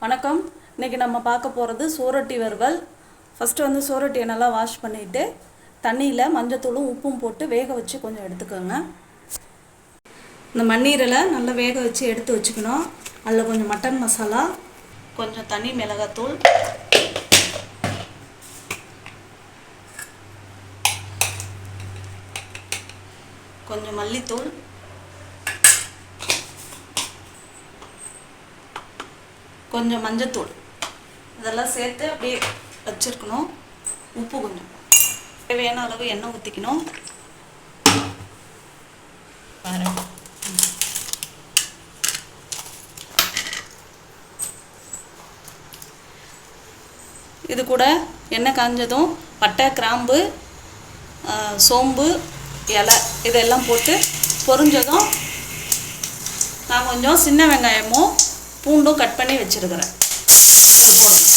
வணக்கம். இன்றைக்கி நம்ம பார்க்க போகிறது சோரட்டி வறுவல். ஃபஸ்ட்டு வந்து சோரட்டியை நல்லா வாஷ் பண்ணிவிட்டு தண்ணியில் மஞ்சத்தூளும் உப்பும் போட்டு வேக வச்சு கொஞ்சம் எடுத்துக்கோங்க. இந்த மண்ணீரலை நல்லா வேக வச்சு எடுத்து வச்சுக்கணும். அதில் கொஞ்சம் மட்டன் மசாலா, கொஞ்சம் தனி மிளகாத்தூள், கொஞ்சம் மல்லித்தூள், கொஞ்சம் மஞ்சத்தூள், இதெல்லாம் சேர்த்து அப்படியே வச்சுருக்கணும். உப்பு கொஞ்சம், தேவையான அளவு எண்ணெய் ஊற்றிக்கணும். இது கூட எண்ணெய் காஞ்சதும் பட்டை, கிராம்பு, சோம்பு, இலை இதெல்லாம் போட்டு பொரிஞ்சதும் நான் கொஞ்சம் சின்ன வெங்காயமும் பூண்டும் கட் பண்ணி வச்சுருக்கிறேன். அது போடணும்.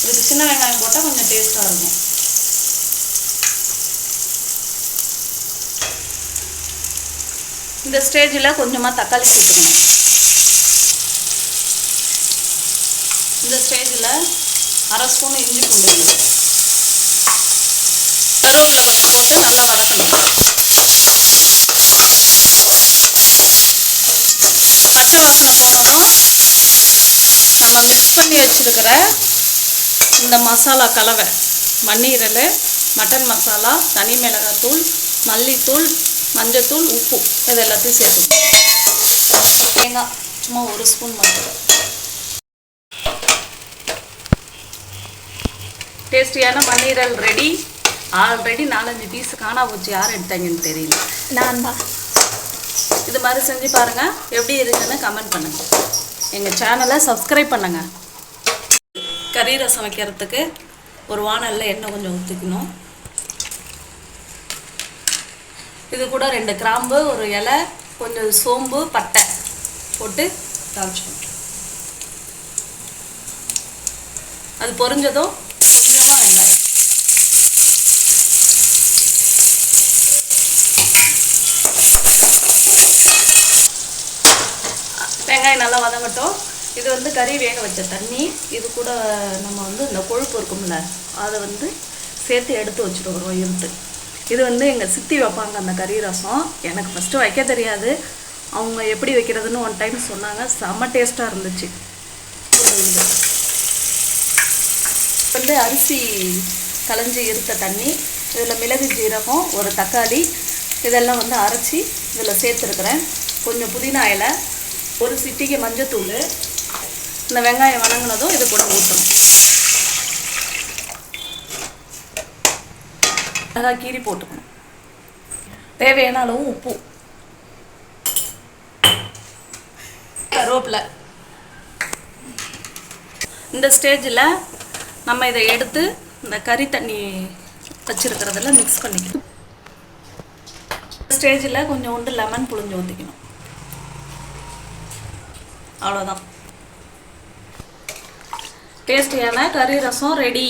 இதுக்கு சின்ன வெங்காயம் போட்டால் கொஞ்சம் டேஸ்ட்டாக இருக்கும். இந்த ஸ்டேஜில் கொஞ்சமாக தக்காளி சேர்த்துக்கணும். இந்த ஸ்டேஜில் அரை ஸ்பூன் இஞ்சி பூண்டு விழுது, கருவேப்பிலை கொஞ்சம் போட்டு நல்லா வதக்கணும். பச்சை வாசனை போனதும் நம்ம மிக்ஸ் பண்ணி வச்சுருக்கிற இந்த மசாலா கலவை, மண்ணீரல், மட்டன் மசாலா, தனி மிளகாத்தூள், மல்லித்தூள், மஞ்சத்தூள், உப்பு இது எல்லாத்தையும் சேர்த்துக்கணும். தேங்காய் சும்மா ஒரு ஸ்பூன் மட்டும். டேஸ்டியான மண்ணீரல் ரெடி. ஆல்ரெடி 4-5 பீஸ் காணா போச்சு, யார் எடுத்தாங்கன்னு தெரியல. நான் தான். இது மாதிரி செஞ்சு பாருங்கள். எப்படி இருக்குன்னு கமெண்ட் பண்ணுங்கள். எங்கள் சேனலை சப்ஸ்கிரைப் பண்ணுங்கள். கறி ரசம் வைக்கிறதுக்கு ஒரு வானலில் எண்ணெய் கொஞ்சம் ஊற்றிக்கணும். இது கூட 2 கிராம்பு, ஒரு இலை, கொஞ்சம் சோம்பு, பட்டை போட்டு தாளிச்சுக்கணும். அது பொரிஞ்சதும் கொஞ்சமாக வெங்காயம், வெங்காயம் நல்லா வதங்கட்டும். இது வந்து கறி வேக வச்ச தண்ணி. இது கூட நம்ம வந்து இந்த கொழுப்பு இருக்கும்ல, அதை வந்து சேர்த்து எடுத்து வச்சுட்டு வருவோம் இருத்து. இது வந்து எங்கள் சித்தி வைப்பாங்க அந்த கறி ரசம். எனக்கு ஃபஸ்ட்டு வைக்க தெரியாது. அவங்க எப்படி வைக்கிறதுன்னு ஒன் டைம் சொன்னாங்க. செம்ம டேஸ்ட்டாக இருந்துச்சு. வந்து அரிசி களைஞ்சி இருத்த தண்ணி, இதில் மிளகு, ஜீரகம், ஒரு தக்காளி இதெல்லாம் வந்து அரைச்சி இதில் சேர்த்துருக்குறேன். கொஞ்சம் புதினா இலை, ஒரு சிட்டிகை மஞ்சத்தூள். இந்த வெங்காயம் வதங்கினதும் இது கூட ஊற்றணும். அதான் கீரி போட்டுக்கணும். தேவையான அளவு உப்பு, கருவேப்பிலை. இந்த ஸ்டேஜில் நம்ம இதை எடுத்து இந்த கறி தண்ணி வச்சுருக்கிறதெல்லாம் மிக்ஸ் பண்ணிக்கணும். ஸ்டேஜில் கொஞ்சோண்டு லெமன் புழிஞ்சு ஊற்றிக்கணும். அவ்வளோதான். டேஸ்டியான கறி ரசம் ரெடி.